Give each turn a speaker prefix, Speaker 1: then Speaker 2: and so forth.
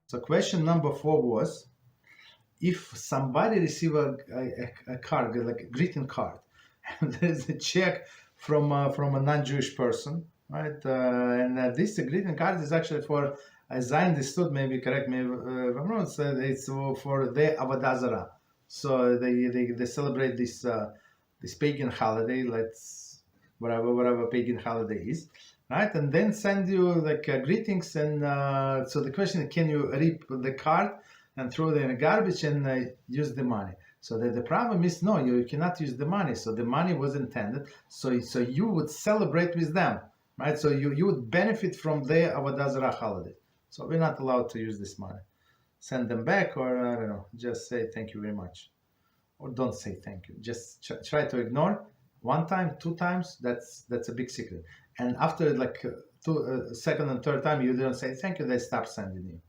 Speaker 1: So question number 4 was, if somebody receive a card, like a greeting card, and there's a check from a non-Jewish person, right? And this greeting card is actually for, as I understood, maybe correct me if I'm wrong, it's for the Avodah Zarah. So they celebrate this pagan holiday, whatever pagan holiday is, right? And then send you like greetings, and so the question is, can you rip the card and throw it in the garbage and use the money? So the problem is, no, you cannot use the money. So the money was intended, so you would celebrate with them, right? So you would benefit from their Avodah Zarah holiday. So we're not allowed to use this money. Send them back, or I don't know, just say thank you very much, or don't say thank you. Just try to ignore. 1 time, 2 times, that's a big secret. And after like second and third time, you don't say thank you, they stop sending you.